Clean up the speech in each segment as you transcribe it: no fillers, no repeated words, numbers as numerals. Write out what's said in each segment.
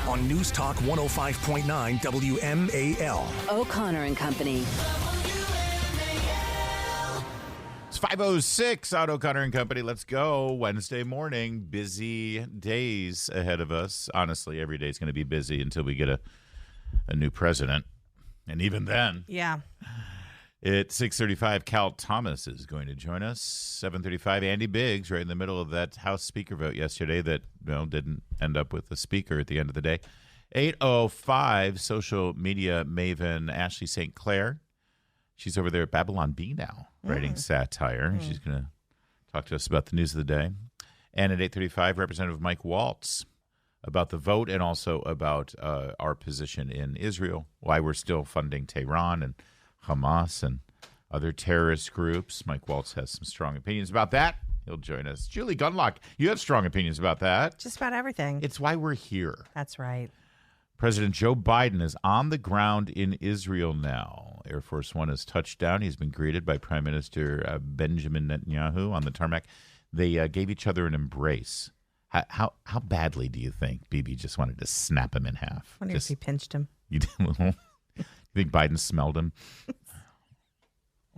on News Talk 105.9 WMAL. O'Connor and Company. It's 5:06 out O'Connor and Company. Let's go. Wednesday morning. Busy days ahead of us. Honestly, every day is going to be busy until we get a new president. And even then. Yeah. At 6:35, Cal Thomas is going to join us. 7:35, Andy Biggs, right in the middle of that House Speaker vote yesterday that didn't end up with the Speaker at the end of the day. 8:05, social media maven Ashley St. Clair. She's over there at Babylon Bee now, writing satire. She's going to talk to us about the news of the day. And at 8:35, Representative Mike Waltz about the vote and also about our position in Israel, why we're still funding Tehran and Hamas and other terrorist groups. Mike Waltz has some strong opinions about that. He'll join us. Julie Gunlock, you have strong opinions about that. Just about everything. It's why we're here. That's right. President Joe Biden is on the ground in Israel now. Air Force One has touched down. He's been greeted by Prime Minister Benjamin Netanyahu on the tarmac. They gave each other an embrace. How badly do you think Bibi just wanted to snap him in half? I wonder if he pinched him. You think Biden smelled him?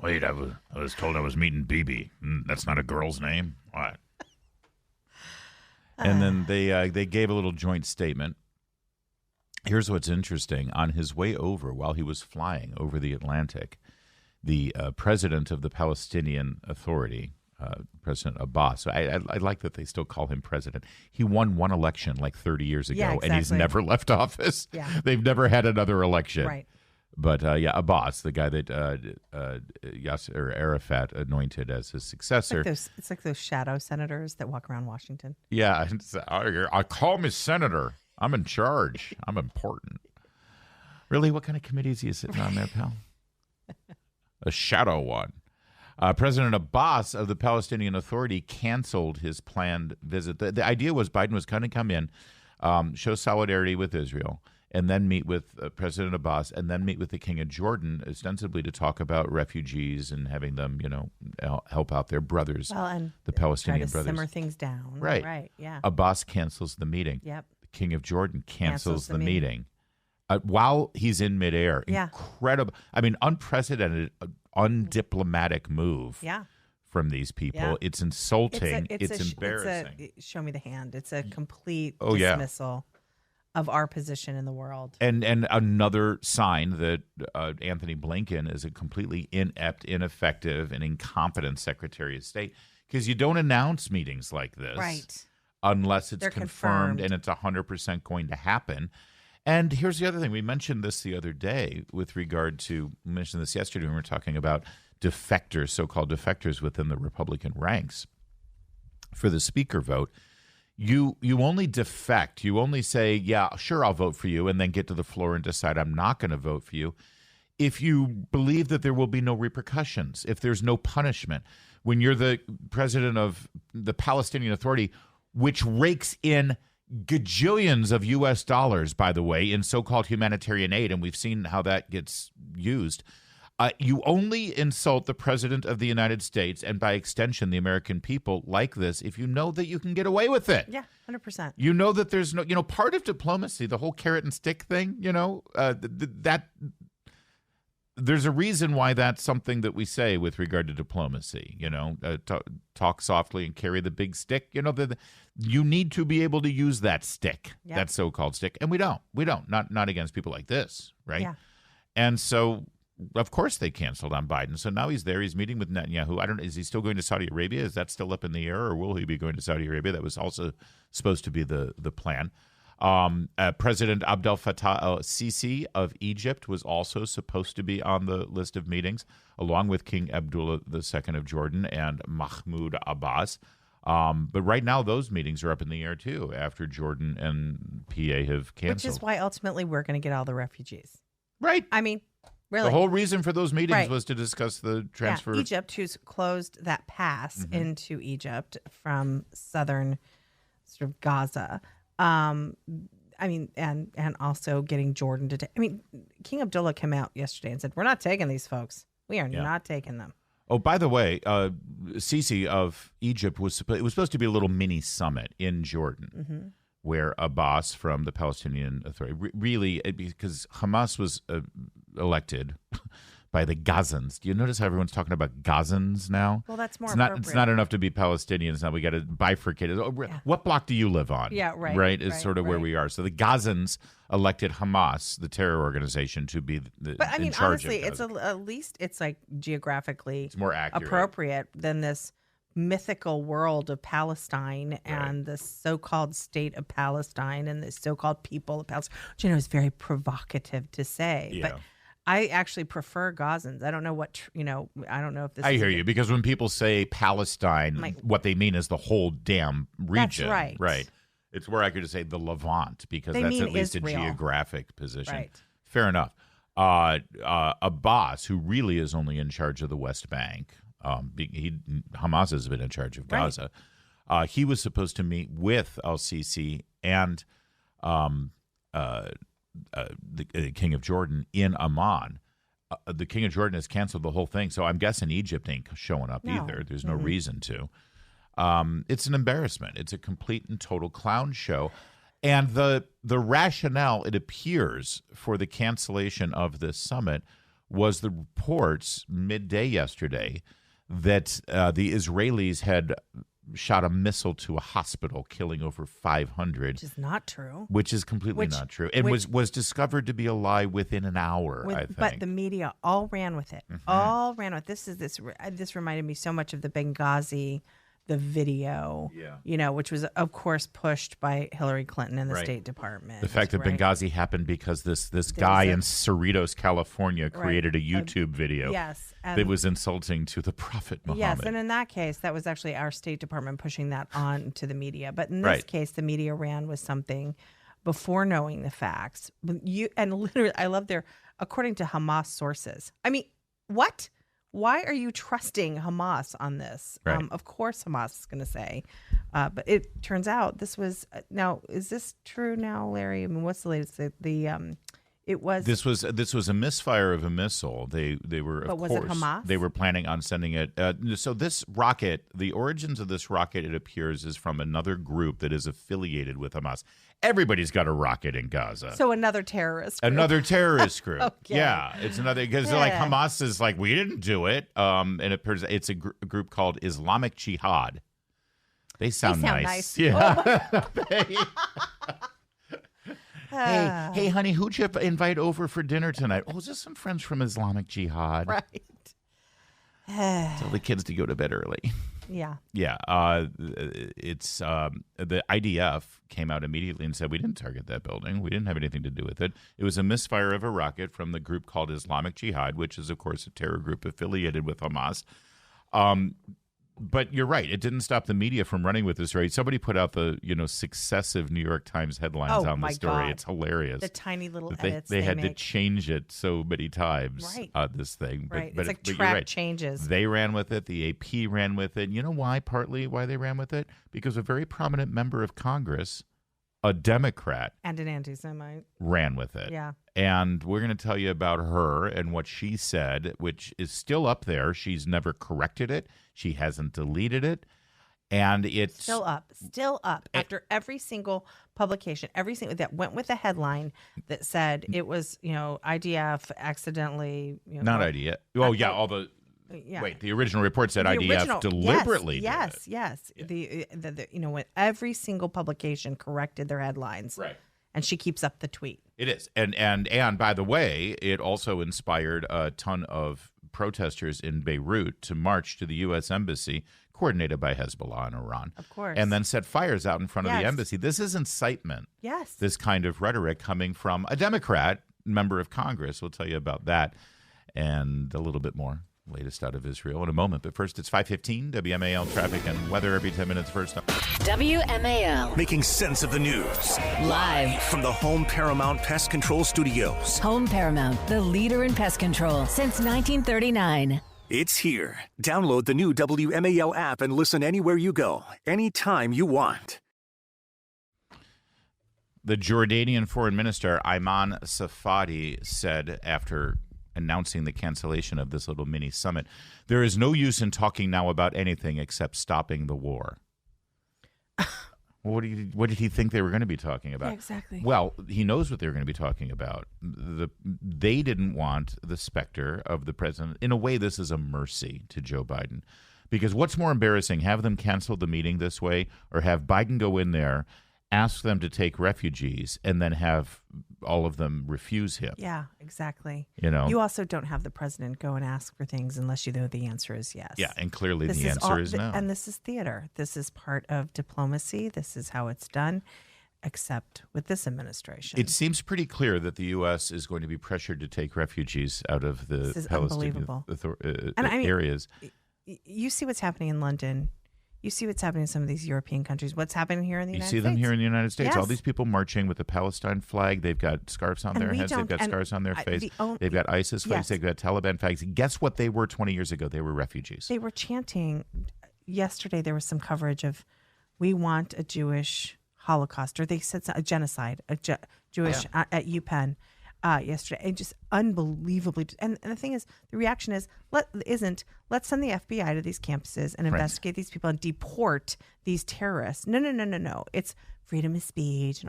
Wait, I was told I was meeting Bibi. That's not a girl's name? What? And then they gave a little joint statement. Here's what's interesting. On his way over, while he was flying over the Atlantic, the president of the Palestinian Authority, President Abbas, so I like that they still call him president. He won one election like 30 years ago, exactly. and he's never left office. Yeah. They've never had another election. Right. But, Abbas, the guy that Yasser Arafat anointed as his successor. It's like those shadow senators that walk around Washington. Yeah, I call me senator. I'm in charge. I'm important. Really? What kind of committees are you sitting on there, pal? A shadow one. President Abbas of the Palestinian Authority canceled his planned visit. The idea was Biden was going to come in, show solidarity with Israel, and then meet with President Abbas, and then meet with the King of Jordan, ostensibly to talk about refugees and having them, help out their brothers, and the Palestinian try to brothers. Simmer things down. Right. Yeah. Abbas cancels the meeting. Yep. The King of Jordan cancels the meeting. While he's in midair. Yeah. Incredible. I mean, unprecedented, undiplomatic move. Yeah. From these people. Yeah. It's insulting. It's embarrassing. Show me the hand. It's a complete Oh, dismissal of our position in the world. And another sign that Anthony Blinken is a completely inept, ineffective, and incompetent Secretary of State, because you don't announce meetings like this. Right. Unless it's They're confirmed and it's 100% going to happen. And here's the other thing. We mentioned this the other day with regard to, we mentioned this yesterday when we were talking about defectors, so-called defectors within the Republican ranks for the speaker vote. You only defect. You only say, yeah, sure, I'll vote for you, and then get to the floor and decide I'm not going to vote for you if you believe that there will be no repercussions, if there's no punishment. When you're the president of the Palestinian Authority, which rakes in gajillions of U.S. dollars, by the way, in so-called humanitarian aid, and we've seen how that gets used, you only insult the president of the United States and, by extension, the American people like this if you know that you can get away with it. Yeah, 100%. You know that there's no, part of diplomacy, the whole carrot and stick thing, that there's a reason why that's something that we say with regard to diplomacy, talk softly and carry the big stick. You need to be able to use that stick, that so-called stick. And we don't, not against people like this. Right. Yeah. And so, of course, they canceled on Biden. So now he's there. He's meeting with Netanyahu. I don't know. Is he still going to Saudi Arabia? Is that still up in the air, or will he be going to Saudi Arabia? That was also supposed to be the plan. President Abdel Fattah el-Sisi of Egypt was also supposed to be on the list of meetings, along with King Abdullah II of Jordan and Mahmoud Abbas. But right now, those meetings are up in the air, too, after Jordan and PA have canceled. Which is why, ultimately, we're going to get all the refugees. Right. I mean, really. The whole reason for those meetings was to discuss the transfer. Yeah, Egypt, who's closed that pass into Egypt from southern sort of Gaza. And also getting Jordan to King Abdullah came out yesterday and said, we're not taking these folks. We are not taking them. Oh, by the way, Sisi of Egypt was supposed to be a little mini summit in Jordan, where Abbas from the Palestinian Authority, really, because Hamas was elected by the Gazans. Do you notice how everyone's talking about Gazans now? Well, that's more appropriate. It's not enough to be Palestinians now. We got to bifurcate it. What block do you live on? Yeah, right. Right is sort of where we are. So the Gazans elected Hamas, the terror organization, to be in charge honestly, of Gaza. it's at least it's like geographically it's more accurate. appropriate than this mythical world of Palestine and the so-called state of Palestine and the so-called people of Palestine, which is very provocative to say. Yeah. But I actually prefer Gazans. I don't know what, I don't know if this I is hear you, because when people say Palestine, what they mean is the whole damn region. That's right. Right. It's more accurate to say the Levant, because They that's mean at least Israel. a geographic position. Right. Fair enough. Abbas, who really is only in charge of the West Bank, Hamas has been in charge of Gaza. He was supposed to meet with al-Sisi and the King of Jordan in Amman. The King of Jordan has canceled the whole thing, so I'm guessing Egypt ain't showing up either. There's no reason to. It's an embarrassment. It's a complete and total clown show. And the rationale, it appears, for the cancellation of this summit was the reports midday yesterday that the Israelis had shot a missile to a hospital, killing over 500. Which is not true. Which is completely not true. And was discovered to be a lie within an hour, I think. But the media all ran with it. All ran with this. This reminded me so much of the Benghazi, the video, which was, of course, pushed by Hillary Clinton and the State Department. The fact that Benghazi happened because this guy in Cerritos, California, created a YouTube video that was insulting to the Prophet Muhammad. Yes, and in that case, that was actually our State Department pushing that on to the media. But in this case, the media ran with something before knowing the facts. And literally, I love according to Hamas sources. I mean, what? Why are you trusting Hamas on this? Right. Of course, Hamas is going to say, but it turns out this was now. Is this true now, Larry? I mean, what's the latest? It was. This was a misfire of a missile. They were, but of was course, it Hamas? They were planning on sending it. So this rocket, the origins of this rocket, it appears, is from another group that is affiliated with Hamas. Everybody's got a rocket in Gaza. So another terrorist group. Another terrorist group. Okay. Yeah, it's another, because like Hamas is like, we didn't do it. And it appears it's a group called Islamic Jihad. They sound nice. Yeah. Hey, honey, who'd you invite over for dinner tonight? Oh, is this some friends from Islamic Jihad? Right. Tell the kids to go to bed early. Yeah. Yeah. It's the IDF came out immediately and said, we didn't target that building. We didn't have anything to do with it. It was a misfire of a rocket from the group called Islamic Jihad, which is, of course, a terror group affiliated with Hamas. But you're right. It didn't stop the media from running with this story. Somebody put out the successive New York Times headlines on the story. God. It's hilarious. The tiny little edits they had to make. change it so many times. Right. This thing, Right. But It's like you're track right. changes. They ran with it. The AP ran with it. You know why? Partly why they ran with it? Because a very prominent member of Congress, a Democrat, And an anti-Semite. ran with it. Yeah. And we're going to tell you about her and what she said, which is still up there. She's never corrected it. She hasn't deleted it. And it's Still up. After every single publication, every single that went with a headline that said it was, IDF accidentally. Not IDF. Oh, yeah. All the. Yeah. Wait, the original report said IDF deliberately did it. Yes. The when every single publication corrected their headlines. Right. And she keeps up the tweet. It is. And by the way, it also inspired a ton of protesters in Beirut to march to the U.S. Embassy, coordinated by Hezbollah and Iran. Of course. And then set fires out in front of the Yes. embassy. This is incitement. Yes. This kind of rhetoric coming from a Democrat member of Congress. We'll tell you about that and a little bit more. Latest out of Israel in a moment. But first, it's 5:15, WMAL traffic and weather every 10 minutes first. WMAL. Making sense of the news. Live From the Home Paramount Pest Control Studios. Home Paramount, the leader in pest control since 1939. It's here. Download the new WMAL app and listen anywhere you go, anytime you want. The Jordanian Foreign Minister Ayman Safadi said after announcing the cancellation of this little mini summit, there is no use in talking now about anything except stopping the war. What did he think they were going to be talking about? Yeah, exactly. Well, he knows what they were going to be talking about. They didn't want the specter of the president. In a way, this is a mercy to Joe Biden. Because what's more embarrassing, have them cancel the meeting this way or have Biden go in there, ask them to take refugees, and then have all of them refuse him? Yeah, exactly. You also don't have the president go and ask for things unless you know the answer is yes. Yeah, and clearly the answer is no. And this is theater. This is part of diplomacy. This is how it's done, except with this administration. It seems pretty clear that the U.S. is going to be pressured to take refugees out of the Palestinian areas. You see what's happening in London. You see what's happening in some of these European countries. What's happening here in the United States? You see them here in the United States. Yes. All these people marching with the Palestine flag. They've got scarves on their heads. They've got scarves on their face. They've got ISIS flags. Yes. They've got Taliban flags. Guess what they were 20 years ago? They were refugees. They were chanting. Yesterday there was some coverage of, we want a Jewish Holocaust, or they said a genocide, Jewish at UPenn. Yesterday, and just unbelievably. And the thing is, the reaction is, let's send the FBI to these campuses and investigate these people and deport these terrorists. No. It's freedom of speech.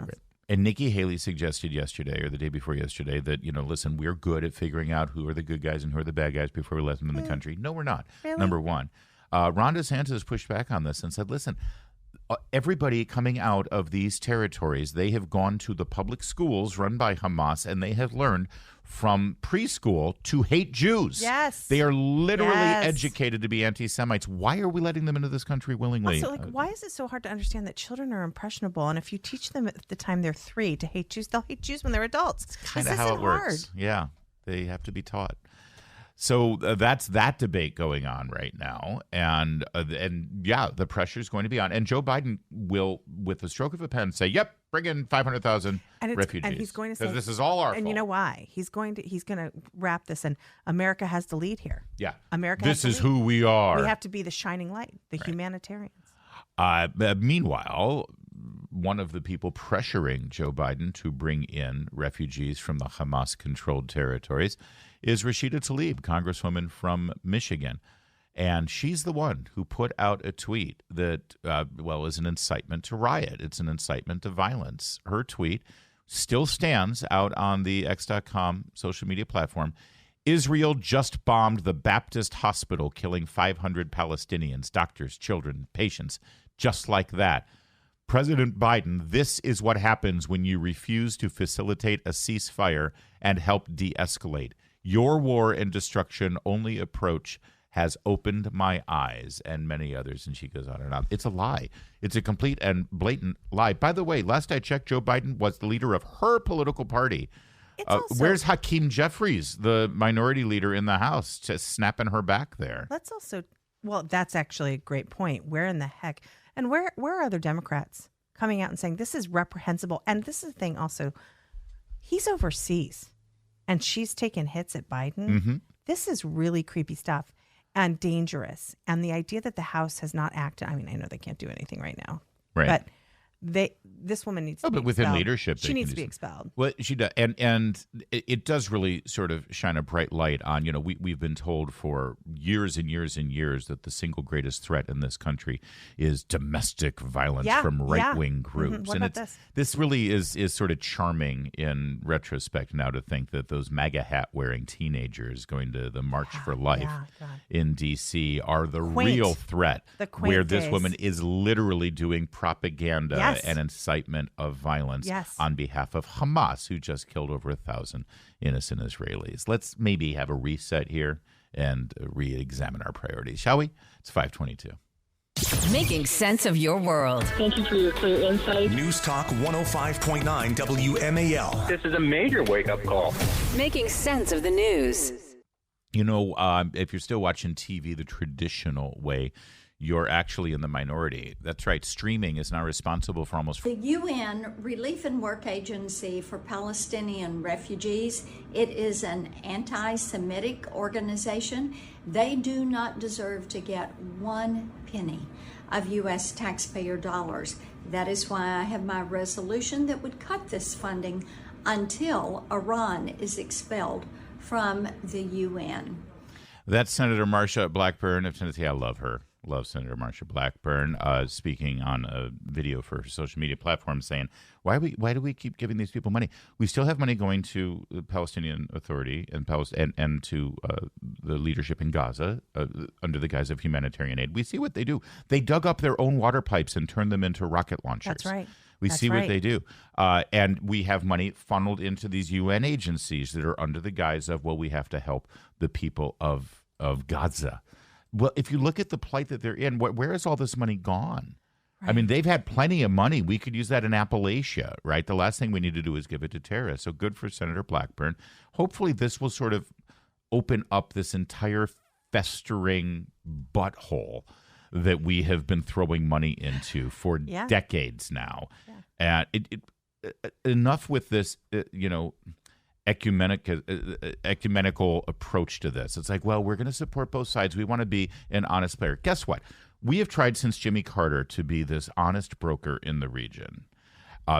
And Nikki Haley suggested yesterday or the day before yesterday that, listen, we're good at figuring out who are the good guys and who are the bad guys before we let them in the country. No, we're not. Really? Number one. Ron DeSantis pushed back on this and said, listen, everybody coming out of these territories, they have gone to the public schools run by Hamas, and they have learned from preschool to hate Jews. Yes. They are literally educated to be anti-Semites. Why are we letting them into this country willingly? Also, why is it so hard to understand that children are impressionable, and if you teach them at the time they're 3 to hate Jews, they'll hate Jews when they're adults? It's kind of how it works. Yeah, they have to be taught. So that's that debate going on right now, and the pressure is going to be on. And Joe Biden will, with the stroke of a pen, say, "Yep, bring in 500,000 refugees." And he's going to say, "This is all our fault." And you know why? He's going to wrap this in. America has the lead here. Yeah, America. This is who we are. We have to be the shining light, the humanitarians. Meanwhile, one of the people pressuring Joe Biden to bring in refugees from the Hamas-controlled territories is Rashida Tlaib, Congresswoman from Michigan. And she's the one who put out a tweet that, is an incitement to riot. It's an incitement to violence. Her tweet still stands out on the X.com social media platform. Israel just bombed the Baptist hospital, killing 500 Palestinians, doctors, children, patients, just like that. President Biden, this is what happens when you refuse to facilitate a ceasefire and help de-escalate. Your war and destruction only approach has opened my eyes, and many others. And she goes on and on. It's a lie. It's a complete and blatant lie. By the way, last I checked, Joe Biden was the leader of her political party. Where's Hakeem Jeffries, the minority leader in the House, just snapping her back there? That's actually a great point. Where in the heck? And where are other Democrats coming out and saying this is reprehensible? And this is the thing also, he's overseas and she's taking hits at Biden. Mm-hmm. This is really creepy stuff and dangerous. And the idea that the House has not acted, I mean, I know they can't do anything right now. Right. But this woman needs to be but within expelled. leadership, she needs to be expelled. Well, she does, and it does really sort of shine a bright light on. We've been told for years and years and years that the single greatest threat in this country is domestic violence from right wing groups. Mm-hmm. What and about this really is sort of charming in retrospect now to think that those MAGA hat wearing teenagers going to the March for Life in D.C. are the real threat, where this woman is literally doing propaganda and incitement of violence on behalf of Hamas, who just killed over 1,000 innocent Israelis. Let's maybe have a reset here and re-examine our priorities, shall we? It's 5:22. Making sense of your world. Thank you for your clear insight. News Talk 105.9 WMAL. This is a major wake-up call. Making sense of the news. If you're still watching TV the traditional way, you're actually in the minority. That's right. Streaming is now responsible for almost... The UN Relief and Work Agency for Palestinian Refugees, it is an anti-Semitic organization. They do not deserve to get 1 penny of U.S. taxpayer dollars. That is why I have my resolution that would cut this funding until Iran is expelled from the UN. That's Senator Marsha Blackburn of Tennessee. I love her. Love Senator Marsha Blackburn speaking on a video for her social media platform saying, why do we keep giving these people money? We still have money going to the Palestinian Authority and to the leadership in Gaza under the guise of humanitarian aid. We see what they do. They dug up their own water pipes and turned them into rocket launchers. That's right. We see what they do. And we have money funneled into these UN agencies that are under the guise of, well, we have to help the people of Gaza. Well, if you look at the plight that they're in, where is all this money gone? Right. I mean, they've had plenty of money. We could use that in Appalachia, right? The last thing we need to do is give it to terrorists. So good for Senator Blackburn. Hopefully this will sort of open up this entire festering butthole that we have been throwing money into for decades now. Yeah. And enough with this, ecumenical approach to this. It's like, well, we're going to support both sides. We want to be an honest player. Guess what? We have tried since Jimmy Carter to be this honest broker in the region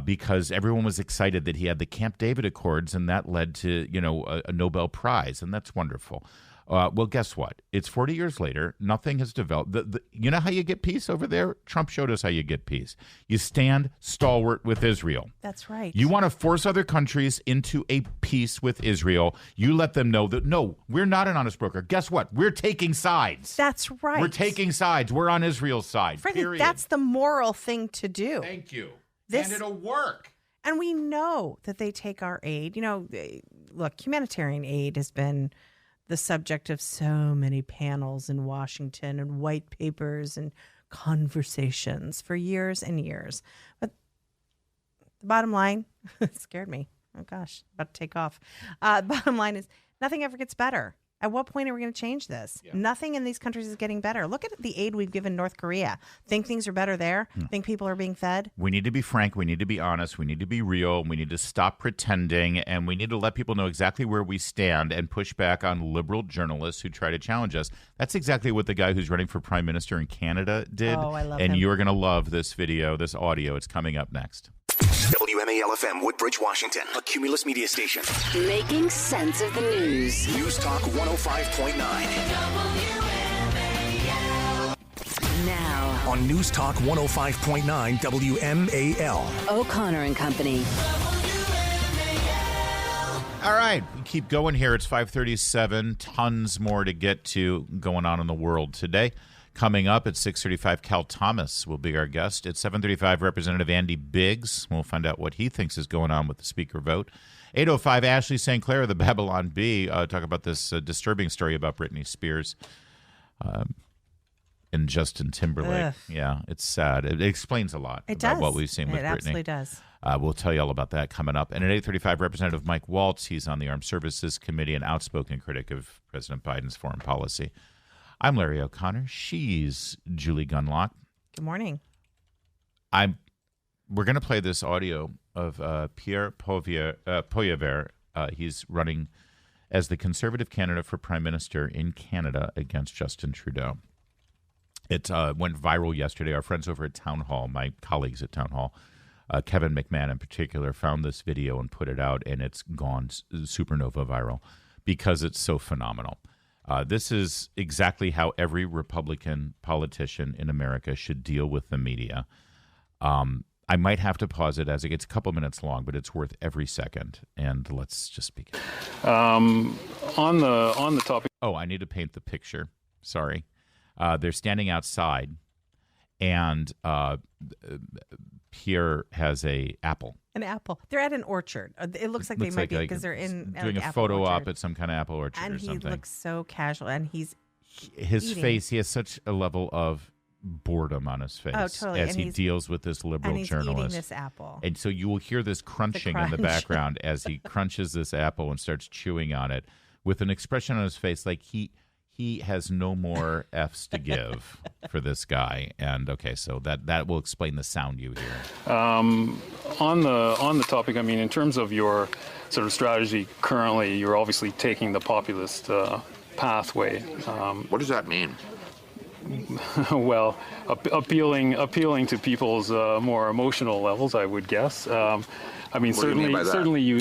because everyone was excited that he had the Camp David Accords, and that led to, a Nobel Prize, and that's wonderful. Well, guess what? It's 40 years later. Nothing has developed. You know how you get peace over there? Trump showed us how you get peace. You stand stalwart with Israel. That's right. You want to force other countries into a peace with Israel. You let them know that, no, we're not an honest broker. Guess what? We're taking sides. That's right. We're taking sides. We're on Israel's side. Frankly, period. That's the moral thing to do. Thank you. And it'll work. And we know that they take our aid. Look, humanitarian aid has been the subject of so many panels in Washington and white papers and conversations for years and years. But the bottom line, it scared me. Oh gosh, about to take off. Bottom line is nothing ever gets better. At what point are we going to change this? Yeah. Nothing in these countries is getting better. Look at the aid we've given North Korea. Think things are better there? Think people are being fed? We need to be frank. We need to be honest. We need to be real. We need to stop pretending. And we need to let people know exactly where we stand and push back on liberal journalists who try to challenge us. That's exactly what the guy who's running for prime minister in Canada did. Oh, I love him. And you're going to love this video, this audio. It's coming up next. WMAL-FM Woodbridge, Washington, a Cumulus media station. Making sense of the news. News Talk 105.9. Now on News Talk 105.9 WMAL. O'Connor and Company. All right, we keep going here. It's 5:37. Tons more to get to going on in the world today. Coming up at 6:35, Cal Thomas will be our guest. At 7:35, Representative Andy Biggs. We'll find out what he thinks is going on with the speaker vote. 8:05, Ashley St. Clair of the Babylon Bee. Talk about this disturbing story about Britney Spears and Justin Timberlake. Ugh. Yeah, it's sad. It explains a lot about what we've seen with Britney. It absolutely does. We'll tell you all about that coming up. And at 8:35, Representative Mike Waltz. He's on the Armed Services Committee, an outspoken critic of President Biden's foreign policy. I'm Larry O'Connor. She's Julie Gunlock. Good morning. We're going to play this audio of Pierre Poilievre. He's running as the Conservative candidate for Prime Minister in Canada against Justin Trudeau. It went viral yesterday. Our friends over at Town Hall, my colleagues at Town Hall, Kevin McMahon in particular, found this video and put it out, and it's gone supernova viral because it's so phenomenal. This is exactly how every Republican politician in America should deal with the media. I might have to pause it as it gets a couple minutes long, but it's worth every second. And let's just begin. On the topic. Oh, I need to paint the picture. Sorry. They're standing outside, and Pierre has a apple. An apple. They're at an orchard. It looks like they might be because they're in doing a photo op at some kind of apple orchard or something. And he looks so casual, and his eating. face. He has such a level of boredom on his face as he deals with this liberal journalist. Eating this apple. And so you will hear this crunching in the background as he crunches this apple and starts chewing on it with an expression on his face like he has no more F's to give for this guy. And okay, so that will explain the sound you hear. On the topic, I mean, in terms of your sort of strategy currently, you're obviously taking the populist pathway. What does that mean? Well, appealing to people's more emotional levels, I would guess. I mean, certainly you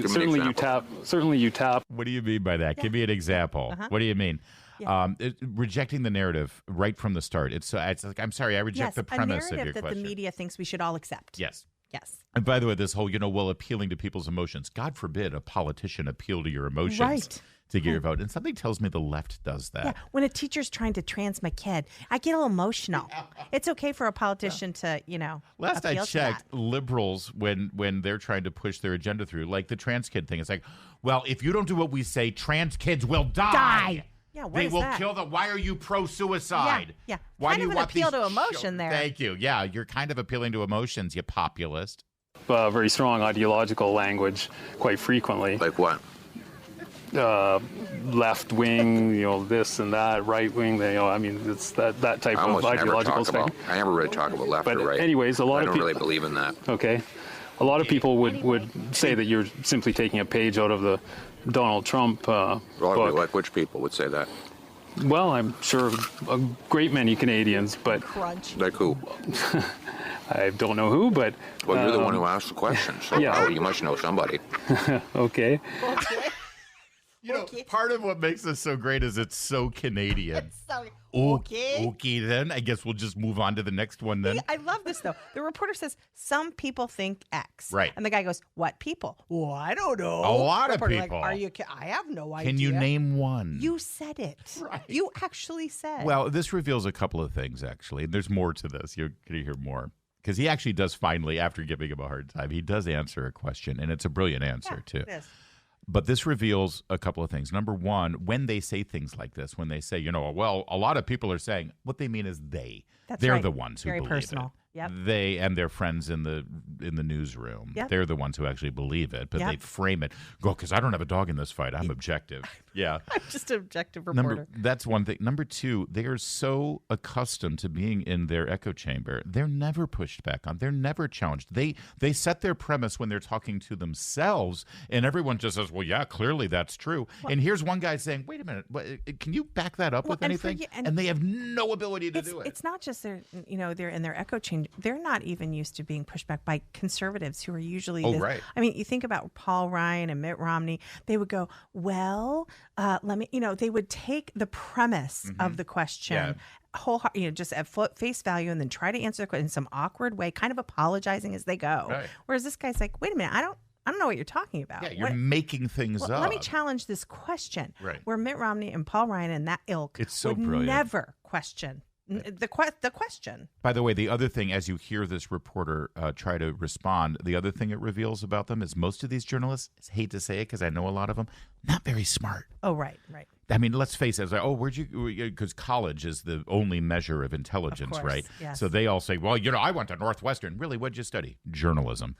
tap. What do you mean by that? Give me an example. What do you mean? Rejecting the narrative right from the start. It's like, I'm sorry, I reject the premise of your narrative that question. the media thinks we should all accept. Yes. Yes. And by the way, this whole, appealing to people's emotions. God forbid a politician appeal to your emotions. Right. To get your vote. And something tells me the left does that. Yeah, when a teacher's trying to trans my kid, I get a little emotional. It's okay for a politician to, Last I appeal to checked, that. liberals, when they're trying to push their agenda through, like the trans kid thing, it's like, well, if you don't do what we say, trans kids will die. Yeah, what they is will that? kill them. Why are you pro-suicide? Yeah. Why Kind do of you an want appeal these to emotion there. Thank you. Yeah, you're kind of appealing to emotions, you populist. Very strong ideological language quite frequently. Like what? Left wing, this and that, right wing. It's that type of ideological thing. I never really talk about left But or right. anyways, a lot I of don't people really believe in that. Okay, a lot of people would say that you're simply taking a page out of the Donald Trump book. Like which people would say that? Well, I'm sure a great many Canadians, but Like who? I don't know who. But Well, you're the one who asked the question, so Yeah. you must know somebody. Okay. Part of what makes this so great is it's so Canadian. Okay, then I guess we'll just move on to the next one then. I love this, though. The reporter says, some people think X. Right. And the guy goes, what people? Well, I don't know. A lot of Reporter, people. Are you? I have no idea. Can you name one? You said it. Right. You actually said. Well, this reveals a couple of things, actually. There's more to this. You're going to hear more. Because he actually does finally, after giving him a hard time, he does answer a question, and it's a brilliant answer, too. It is. But this reveals a couple of things. Number one, when they say things like this, when they say, well, a lot of people are saying, what they mean is they. That's They're right. the ones who Very believe personal. it. Yep. They and their friends in the newsroom. Yep. They're the ones who actually believe it, but Yep. they frame it. Go, because I don't have a dog in this fight. I'm objective. Yeah. I'm just an objective reporter. That's one thing. Number two, they are so accustomed to being in their echo chamber. They're never pushed back on. They're never challenged. They set their premise when they're talking to themselves, and everyone just says, well, yeah, clearly that's true. And here's one guy saying, wait a minute, can you back that up with anything? And they have no ability to do it. It's not just they're in their echo chamber. They're not even used to being pushed back by conservatives who are usually right. I mean, you think about Paul Ryan and Mitt Romney. They would go, well, they would take the premise of the question just at face value and then try to answer the question in some awkward way, kind of apologizing as they go. Right. Whereas this guy's like, wait a minute, I don't know what you're talking about. Yeah, you're making things up. Let me challenge this question. Right. Where Mitt Romney and Paul Ryan and that ilk It's so would brilliant. never question the question. By the way, the other thing, as you hear this reporter try to respond, the other thing it reveals about them is most of these journalists, I hate to say it because I know a lot of them, not very smart. Oh, right. I mean, let's face it. It's like, where'd you? Because college is the only measure of intelligence, Of course, right? yes. So they all say, well, I went to Northwestern. Really, what'd you study? Journalism.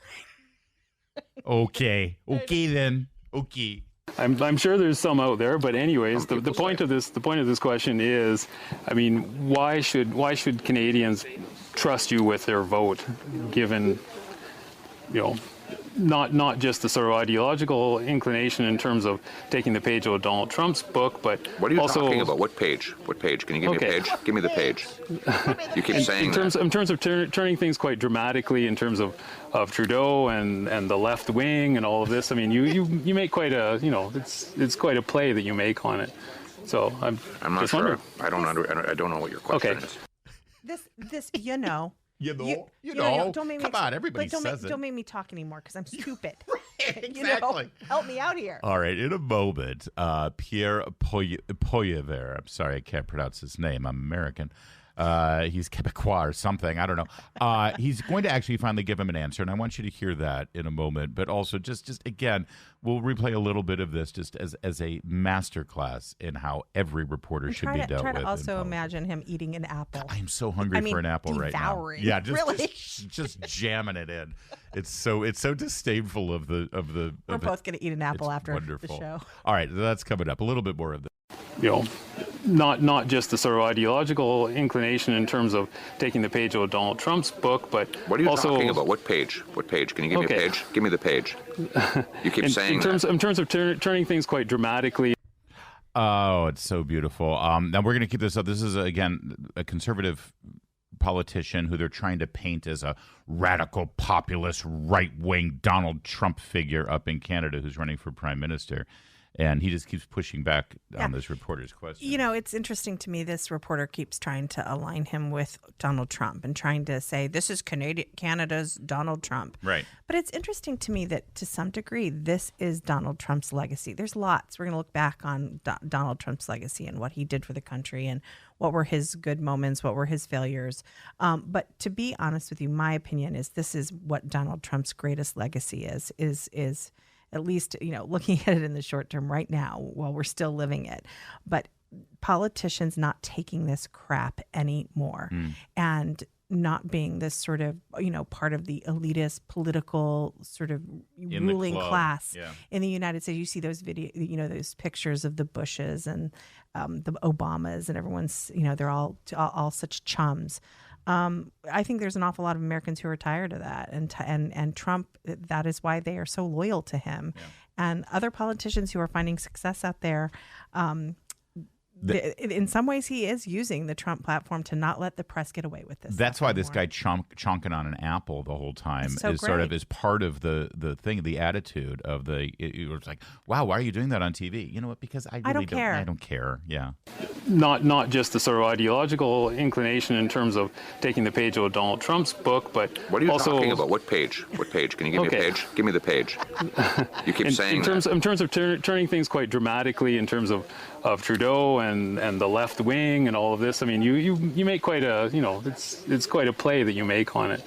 Okay then. Okay. I'm sure there's some out there, but anyways, the point of this question is, I mean, why should Canadians trust you with their vote, given, not just the sort of ideological inclination in terms of taking the page out of Donald Trump's book, but What are you also talking about? What page? What page? Can you give me a page? Give me the page. You keep saying in terms of turning things quite dramatically in terms of Trudeau and the left wing and all of this. I mean, you make quite a it's quite a play that you make on it. So I'm not just sure. wondering. I don't know what your question is. This Don't make me come on, everybody says it. Don't make me talk anymore because I'm stupid. Exactly. Help me out here. All right, in a moment, Pierre Poilievre. I'm sorry, I can't pronounce his name. I'm American. He's Quebecois or something. I don't know. He's going to actually finally give him an answer, and I want you to hear that in a moment. But also, just again, we'll replay a little bit of this just as a masterclass in how every reporter should be dealt with. Try to also imagine him eating an apple. I'm so hungry for an apple right now. devouring. Yeah, really? just jamming it in. It's so disdainful of the. We're both going to eat an apple after wonderful. the show. All right, that's coming up. A little bit more of this. Not just the sort of ideological inclination in terms of taking the page out of Donald Trump's book, but What are you also talking about? What page? What page? Can you give me a page? Give me the page. You keep saying in terms of turning things quite dramatically. Oh, it's so beautiful. Now we're going to keep this up. This is again a conservative politician who they're trying to paint as a radical populist right-wing Donald Trump figure up in Canada who's running for prime minister. And he just keeps pushing back on this reporter's question. You know, it's interesting to me. This reporter keeps trying to align him with Donald Trump and trying to say this is Canada's Donald Trump. Right. But it's interesting to me that to some degree, this is Donald Trump's legacy. There's lots. We're going to look back on Donald Trump's legacy and what he did for the country and what were his good moments, what were his failures. But to be honest with you, my opinion is this is what Donald Trump's greatest legacy is at least, you know, looking at it in the short term right now while we're still living it. But politicians not taking this crap anymore and not being this sort of, you know, part of the elitist political sort of ruling class in the United States. You see those those pictures of the Bushes and the Obamas and everyone's, you know, they're all such chums. I think there's an awful lot of Americans who are tired of that, and Trump. That is why they are so loyal to him, and other politicians who are finding success out there. In some ways, he is using the Trump platform to not let the press get away with this. That's why this guy chonking on an apple the whole time is sort of part of the thing, the attitude of it's like, wow, why are you doing that on TV? You know what? Because I don't care. I don't care. Yeah. Not just the sort of ideological inclination in terms of taking the page out of Donald Trump's book, but what are you also talking about? What page? What page? Can you give me a page? Give me the page. You keep saying in terms of turning things quite dramatically in terms of Trudeau and the left wing and all of this. I mean, you make quite a, you know, it's quite a play that you make on it.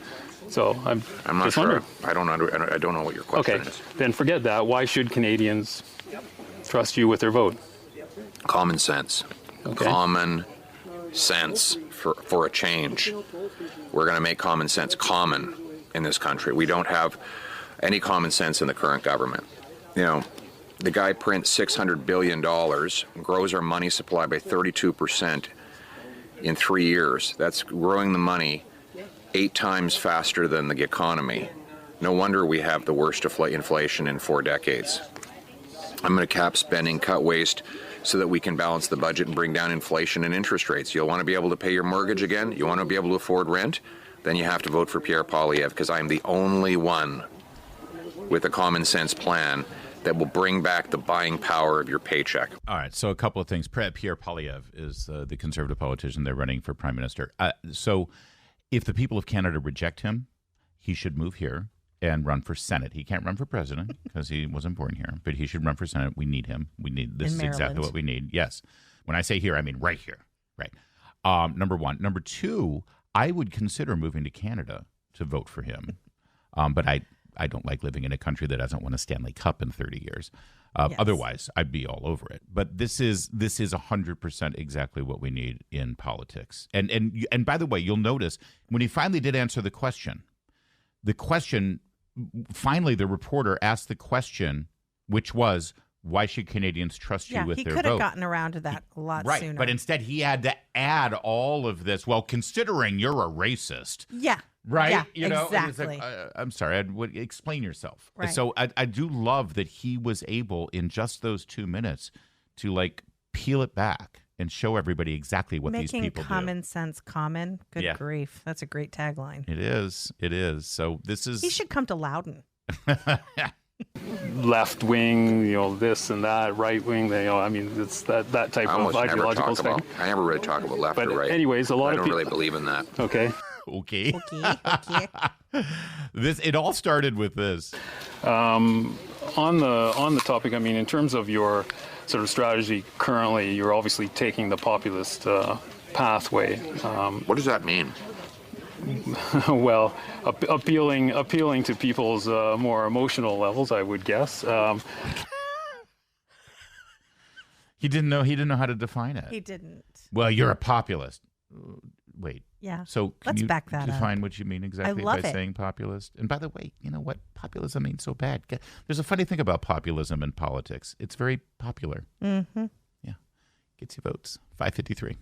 So I'm not just sure. wondering. I don't know what your question is. Then forget that. Why should Canadians trust you with their vote? Common sense. Okay. Common sense for a change. We're going to make common sense common in this country. We don't have any common sense in the current government. You know, the guy prints $600 billion, grows our money supply by 32% in 3 years. That's growing the money 8 times faster than the economy. No wonder we have the worst inflation in 4 decades. I'm going to cap spending, cut waste, so that we can balance the budget and bring down inflation and interest rates. You'll want to be able to pay your mortgage again? You want to be able to afford rent? Then you have to vote for Pierre Poilievre, because I'm the only one with a common sense plan that will bring back the buying power of your paycheck. All right, so a couple of things. Pierre Poilievre is the Conservative politician. They're running for Prime Minister. So if the people of Canada reject him, he should move here and run for Senate. He can't run for president because he wasn't born here, but he should run for Senate. We need him. This is exactly what we need. Yes. When I say here, I mean right here. Right. Number one. Number two, I would consider moving to Canada to vote for him. But I don't like living in a country that doesn't win a Stanley Cup in 30 years. Yes. Otherwise, I'd be all over it. But this is 100% exactly what we need in politics. And by the way, you'll notice when he finally did answer the question, finally the reporter asked the question, which was, why should Canadians trust you with their vote? He could have gotten around to that a lot sooner. Right, but instead he had to add all of this. Well, considering you're a racist. Yeah. Right? Yeah, you know, exactly. Like, I'm sorry, explain yourself. Right. So I do love that he was able, in just those 2 minutes, to like peel it back and show everybody exactly what these people do. Making common sense common. Good grief. That's a great tagline. It is. It is. So this is... He should come to Loudon. Left wing, you know, this and that, right wing, you know, I mean, it's that type of ideological spectrum. I never really talk about left or right. Anyways, a lot of people... I don't really believe in that. Okay. Okay. It all started with this. On the topic, I mean, in terms of your sort of strategy currently, you're obviously taking the populist pathway. What does that mean? Well, appealing to people's more emotional levels, I would guess. He didn't know how to define it. He didn't. Well, you're a populist. Wait. Yeah. So let's you back that define up. what you mean exactly by saying populist? And by the way, you know what? Populism ain't so bad. There's a funny thing about populism in politics. It's very popular. Mm-hmm. Yeah. Gets you votes. 553.